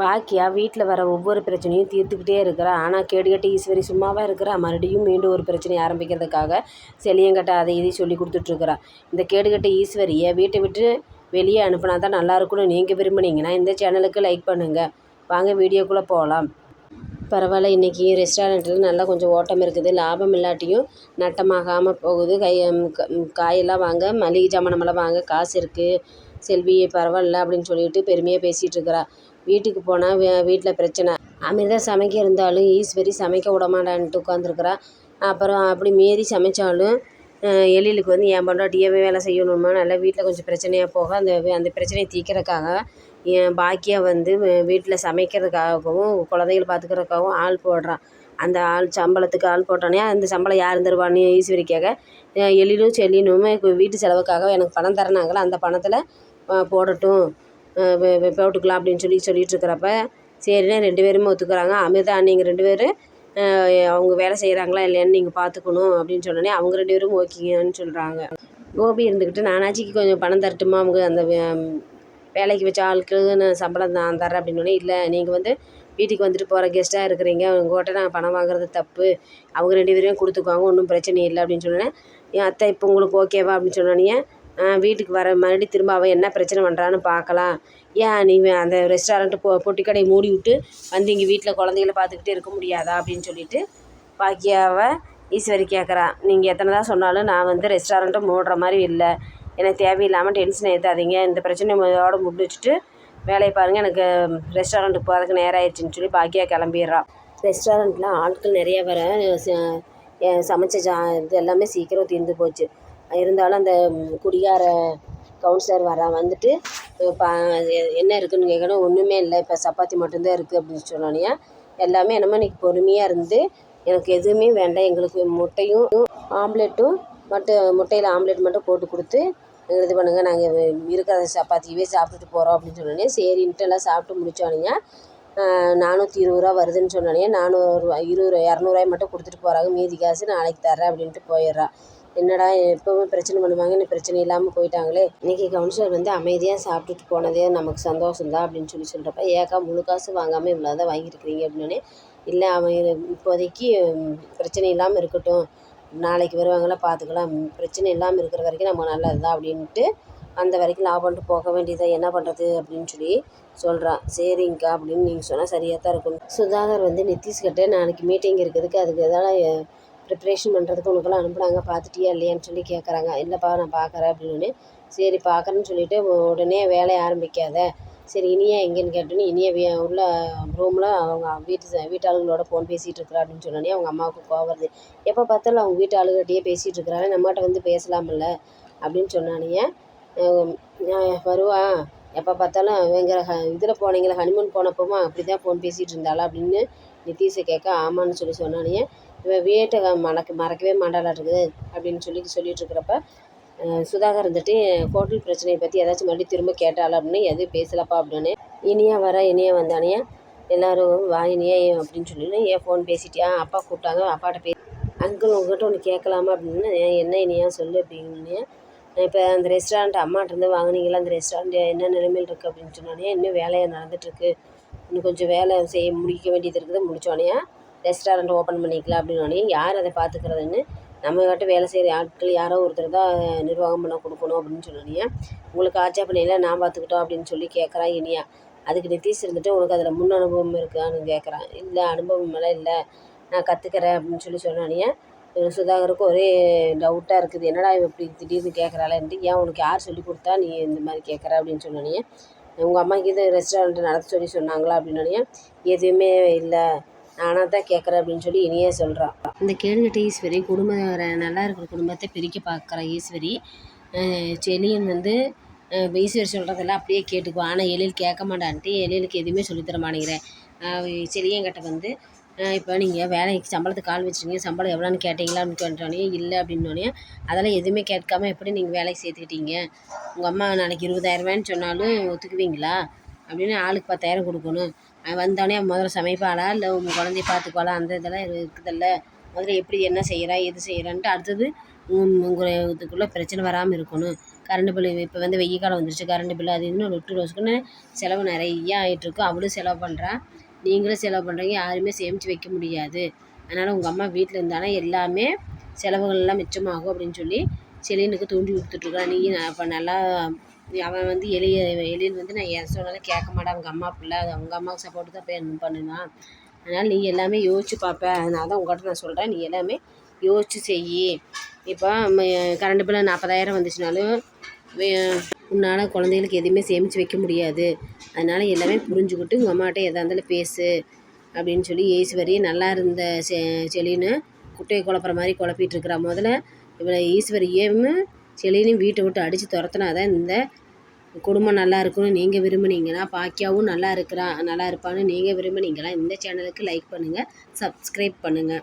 பாக்கியா வீட்டில் வர ஒவ்வொரு பிரச்சனையும் தீர்த்துக்கிட்டே இருக்கிறா. ஆனால் கேடுகட்ட ஈஸ்வரி சும்மாவாக இருக்கிறா. மறுபடியும் மீண்டும் ஒரு பிரச்சனையை ஆரம்பிக்கிறதுக்காக செலியங்கிட்ட அதை இதையும் சொல்லி கொடுத்துட்ருக்குறா. இந்த கேடுகட்ட ஈஸ்வரியை வீட்டை விட்டு வெளியே அனுப்புனா தான் நல்லா இருக்கும்னு நீங்கள் விரும்புனீங்கன்னா இந்த சேனலுக்கு லைக் பண்ணுங்கள். வாங்க வீடியோக்குள்ளே போகலாம். பரவாயில்ல, இன்றைக்கி ரெஸ்டாரண்ட்டில் நல்லா கொஞ்சம் ஓட்டம் இருக்குது. லாபம் இல்லாட்டியும் நட்டமாகாமல் போகுது. காயெல்லாம் வாங்க, மளிகை சாமானமெல்லாம் வாங்க காசு இருக்குது. செல்வி பரவாயில்ல அப்படின்னு சொல்லிட்டு பெருமையாக பேசிகிட்டு இருக்கிறா. வீட்டுக்கு போனால் வீட்டில் பிரச்சனை. அமிர்தா சமைக்க இருந்தாலும் ஈஸ்வரி சமைக்க விடமாட்டான்ட்டு உட்காந்துருக்குறா. அப்புறம் அப்படி மீறி சமைச்சாலும் எழிலுக்கு வந்து என் பொண்டாட்டியே வேலை செய்யணுமா, நல்லா வீட்டில் கொஞ்சம் பிரச்சனையாக போக அந்த பிரச்சனையை தீர்க்கறதுக்காக பாக்கியா வந்து வீட்டில் சமைக்கிறதுக்காகவும் குழந்தைகளை பார்த்துக்கிறதுக்காகவும் ஆள் போடுறான். அந்த ஆள் சம்பளத்துக்கு ஆள் போட்டானே அந்த சம்பளம் யார் தருவான்னு ஈஸ்வரி கேட்க, எழிலும் செல்லினுமே வீட்டு செலவுக்காக எனக்கு பணம் தரனாங்களா, அந்த பணத்தில் போடட்டும் போட்டுக்கலாம் அப்படின்னு சொல்லிட்டு இருக்கிறப்ப சரிண்ணே 2 பேருமே ஒத்துக்கிறாங்க. அமிர்தா நீங்கள் 2 பேரும் அவங்க வேலை செய்கிறாங்களா இல்லையான்னு நீங்கள் பார்த்துக்கணும் அப்படின்னு சொன்னோன்னே அவங்க 2 பேரும் ஓகேங்கன்னு சொல்கிறாங்க. கோபி இருந்துக்கிட்டு நானாச்சிக்கு கொஞ்சம் பணம் தரட்டுமா, அவங்க அந்த வேலைக்கு வச்ச ஆளுக்கு நான் சம்பளம் நான் தரேன் அப்படின்னோடனே, இல்லை நீங்கள் வந்து வீட்டுக்கு வந்துட்டு போகிற கெஸ்ட்டாக இருக்கிறீங்க, உங்கள்கிட்ட நான் பணம் வாங்குறது தப்பு, அவங்க 2 பேரையும் கொடுத்துக்குவாங்க, ஒன்றும் பிரச்சனை இல்லை அப்படின்னு சொன்னோன்னே, என் அத்தை இப்போ உங்களுக்கு ஓகேவா அப்படின்னு சொன்னோன்னே, வீட்டுக்கு வர மறுபடியும் திரும்ப அவன் என்ன பிரச்சனை பண்ணுறான்னு பார்க்கலாம். ஏன் நீ அந்த ரெஸ்டாரண்ட்டு பொட்டி கடையை மூடி விட்டு வந்து இங்கே வீட்டில் குழந்தைகளை பார்த்துக்கிட்டே இருக்க முடியாதா அப்படின்னு சொல்லிட்டு பாக்கியாவை ஈஸ்வரி கேட்குறா. நீங்கள் எத்தனை தான் சொன்னாலும் நான் வந்து ரெஸ்டாரண்ட்டை மூடுற மாதிரி இல்லை, எனக்கு தேவையில்லாமல் டென்ஷன் ஏற்றாதீங்க, இந்த பிரச்சனையோட முடிச்சுட்டு வேலையை பாருங்கள், எனக்கு ரெஸ்டாரண்ட்டுக்கு போகிறதுக்கு நேரம் ஆயிடுச்சுன்னு சொல்லி பாக்கியா கிளம்பிடுறான். ரெஸ்டாரண்ட்டில் ஆட்கள் நிறைய வர சமைச்ச இது எல்லாமே சீக்கிரம் தீர்ந்து போச்சு. இருந்தாலும் அந்த குடிகார கவுன்சிலர் வந்துட்டு என்ன இருக்குதுன்னு கேட்கணும். ஒன்றுமே இல்லை, இப்போ சப்பாத்தி மட்டும்தான் இருக்குது அப்படின்னு சொன்னோன்னே, எல்லாமே என்னமோ இன்றைக்கி பொறுமையாக இருந்து எனக்கு எதுவுமே வேண்டாம், எங்களுக்கு முட்டையும் ஆம்லேட்டும் முட்டையில் ஆம்லேட் மட்டும் போட்டு கொடுத்து இது பண்ணுங்கள், நாங்கள் இருக்கிற சப்பாத்தியவே சாப்பிட்டுட்டு போகிறோம் அப்படின்னு சொன்னோன்னே, சரின்ட்டு எல்லாம் சாப்பிட்டு முடித்தோன்னே 420 வருதுன்னு சொன்னோன்னே 200 மட்டும் கொடுத்துட்டு போகிறாங்க, மீதி காசு நாளைக்கு தரேன் அப்படின்ட்டு போயிடுறா. என்னடா எப்போவுமே பிரச்சனை பண்ணுவாங்க, இன்னும் பிரச்சனை இல்லாமல் போயிட்டாங்களே, இன்றைக்கி கவுன்சிலர் வந்து அமைதியாக சாப்பிட்டுட்டு போனதே நமக்கு சந்தோஷம்தான் அப்படின்னு சொல்கிறப்ப, ஏக்கா முழு காசு வாங்காமல் இவ்வளோ தான் வாங்கியிருக்கிறீங்க அப்படின்னே, இல்லை அவன் இப்போதைக்கு பிரச்சனை இல்லாமல் இருக்கட்டும், நாளைக்கு வருவாங்களா பார்த்துக்கலாம், பிரச்சனை இல்லாமல் இருக்கிற வரைக்கும் நம்ம நல்லது தான் அப்படின்ட்டு அந்த வரைக்கும் லாபம்ட்டு போக வேண்டியதாக என்ன பண்ணுறது அப்படின்னு சொல்லி சொல்கிறான். சரிங்கக்கா அப்படின்னு நீங்கள் சொன்னால் சரியாக தான் இருக்கும். சுதாகர் வந்து நிதிஷ்கிட்ட நாளைக்கு மீட்டிங் இருக்கிறதுக்கு அதுக்கு எதாவது ப்ரிப்ரேஷன் பண்ணுறதுக்கு உனக்கெல்லாம் அனுப்புனாங்க, பார்த்துட்டியா இல்லையான்னு சொல்லி கேட்குறாங்க. இல்லைப்பா நான் பார்க்குறேன் அப்படின்னு. சரி பார்க்குறேன்னு சொல்லிவிட்டு உடனே வேலையை ஆரம்பிக்காத, சரி இனியா எங்கேன்னு கேட்டோன்னே, இனியா உள்ள ரூமில் அவங்க வீட்டு ஆளுங்களோட ஃபோன் பேசிகிட்டு இருக்கிறா அப்படின்னு சொன்னோன்னே அவங்க அம்மாவுக்கு கோவம் வருது. எப்போ பார்த்தாலும் அவங்க வீட்டு ஆளுகிட்டயே பேசிகிட்டு இருக்கிறாங்க, நம்மகிட்ட வந்து பேசலாமில்ல அப்படின்னு சொன்னானே, வருவா எப்போ பார்த்தாலும் இவங்க இதில் போனீங்களா ஹனிமூன் போனப்போமா அப்படி தான் ஃபோன் பேசிகிட்டு இருந்தாளா அப்படின்னு நிதிஷை கேட்க, ஆமான்னு சொன்னானே, இவன் வீட்டை மறக்கவே மாட்டாளாட்டுருக்குது அப்படின்னு சொல்லிட்டு இருக்கிறப்ப சுதாகர் இருந்துட்டு ஹோட்டல் பிரச்சனையை பற்றி ஏதாச்சும் மறுபடியும் திரும்ப கேட்டாள் அப்படின்னு, எதுவும் பேசலப்பா அப்படின்னு. இனியா வந்தானே, எல்லோரும் வா இனியா அப்படின்னு சொல்லிட்டு, ஏன் ஃபோன் பேசிட்டியா, அப்பா கூப்பிட்டாங்க, அப்பாட்ட அங்கிள் உங்கள்கிட்ட ஒன்று கேட்கலாமா அப்படின்னு, என்ன இனியா சொல்லு அப்படின்னு. இப்போ அந்த ரெஸ்டாரண்ட் அம்மாட்டிருந்து வாங்கினீங்களா, அந்த ரெஸ்டாரண்ட் என்ன நிலைமையில் இருக்குது அப்படின்னு சொன்னோன்னே, இன்னும் வேலையை நடந்துகிட்ருக்கு, இன்னும் கொஞ்சம் வேலை முடிக்க வேண்டியது இருக்குது, முடித்தோடனே ரெஸ்டாரண்ட் ஓப்பன் பண்ணிக்கலாம் அப்படின்னோடனே, யார் அதை பார்த்துக்கிறதுன்னு, நம்மகிட்ட வேலை செய்கிற ஆட்கள் யாரோ ஒருத்தர் தான் நிர்வாகம் பண்ண கொடுக்கணும் அப்படின்னு சொன்னோன்னே, உங்களுக்கு ஆட்சா பண்ணையில் நான் பார்த்துக்கிட்டோம் அப்படின்னு சொல்லி கேட்குறா இனியா. அதுக்கு நிதிஷ் இருந்துட்டு, உனக்கு அதில் முன் அனுபவம் இருக்கான்னு கேட்குறான். இல்லை அனுபவம் எல்லாம் இல்லை, நான் கற்றுக்கிறேன் அப்படின்னு சொன்னோன்னே சுதாகருக்கு ஒரே டவுட்டாக இருக்குது. என்னடா இப்படி திடீர்னு கேட்குறாளேன்ட்டு, ஏன் உனக்கு யார் சொல்லி கொடுத்தா நீ இந்த மாதிரி கேட்குற அப்படின்னு சொன்னோன்னே, உங்கள் அம்மாவுக்கு இது ரெஸ்டாரண்ட்டு நடத்த சொன்னாங்களா அப்படின்னோடனே, எதுவுமே இல்லை நானாக தான் கேட்குறேன் அப்படின்னு சொல்லி இனியே சொல்கிறான். இந்த கேடுகட்ட ஈஸ்வரி நல்லா இருக்கிற குடும்பத்தை பிரிக்க பார்க்குற ஈஸ்வரி, செலியன் வந்து ஈஸ்வரி சொல்கிறதெல்லாம் அப்படியே கேட்டுக்குவான். ஆனால் எழில் கேட்க மாட்டான்ட்டு எழிலுக்கு எதுவுமே சொல்லித்தர மாட்டேங்கிறேன். செலியன்கிட்ட வந்து இப்போ நீங்கள் வேலைக்கு சம்பளத்துக்கு கால் வச்சுருக்கீங்க, சம்பளம் எவ்வளோன்னு கேட்டிங்களான்னு கேட்டோன்னே, இல்லை அப்படின்னோடனே, அதெல்லாம் எதுவுமே கேட்காம எப்படி நீங்கள் வேலைக்கு சேர்த்துக்கிட்டீங்க, உங்கள் அம்மா நாளைக்கு 20,000 சொன்னாலும் ஒத்துக்குவீங்களா அப்படின்னு, ஆளுக்கு 10,000 கொடுக்கணும், வந்தோடனே முதல்ல சமைப்பாளா இல்லை உங்கள் குழந்தைய பார்த்துக்குவாளா, அந்த இதெல்லாம் இருக்குதில்ல, முதல்ல எப்படி என்ன செய்கிறா எது செய்கிறான்ட்டு அடுத்தது உங்கள் இதுக்குள்ளே பிரச்சனை வராமல் இருக்கணும், கரண்ட் பில்லு இப்போ வந்து வெயில் காலம் வந்துருச்சு, கரண்ட் பில்லு அது இன்னும் லொட்டு லொசுக்குன்னு செலவு நிறையா ஆகிட்டுருக்கு. அவளும் செலவு பண்ணுறா, நீங்களும் செலவு பண்ணுறீங்க, யாருமே சேமித்து வைக்க முடியாது. அதனால் உங்கள் அம்மா வீட்டில் இருந்தாலும் எல்லாமே செலவுகள்லாம் மிச்சமாகும் அப்படின்னு சொல்லி செலினுக்கு தூண்டி கொடுத்துட்ருக்கா. நீ இப்போ நல்லா அவன் வந்து எழில் வந்து நான் என் சொன்னாலும் கேட்க மாட்டான். அவங்க அம்மா பிள்ளை, அது அவங்க அம்மாவுக்கு சப்போர்ட்டு தான் பண்ணுவான். அதனால் நீ எல்லாமே யோசிச்சு பார்ப்ப. அதனால தான் உங்கள்கிட்ட நான் சொல்கிறேன், நீ எல்லாமே யோசிச்சு செய். இப்போ கரண்ட் பில்லு 40,000 வந்துச்சுனாலும் உன்னால் குழந்தைகளுக்கு எதுவுமே சேமித்து வைக்க முடியாது. அதனால் எல்லாமே புரிஞ்சுக்கிட்டு உங்கள் அம்மாட்ட எதாக இருந்தாலும் பேசு அப்படின்னு சொல்லி ஈஸ்வரி நல்லா இருந்த செலின்னு குட்டையை குழப்புற மாதிரி குழப்பிட்டுருக்குறா. முதல்ல இவளை ஈஸ்வரியும் செலினையும் வீட்டை விட்டு அடித்து துரத்துனா தான் இந்த குடும்பம் நல்லா இருக்குன்னு நீங்கள் விரும்புனீங்கன்னா, பாக்கியாவும் நல்லா இருப்பான்னு நீங்கள் விரும்புனீங்களா? இந்த சேனலுக்கு லைக் பண்ணுங்கள், சப்ஸ்கிரைப் பண்ணுங்கள்.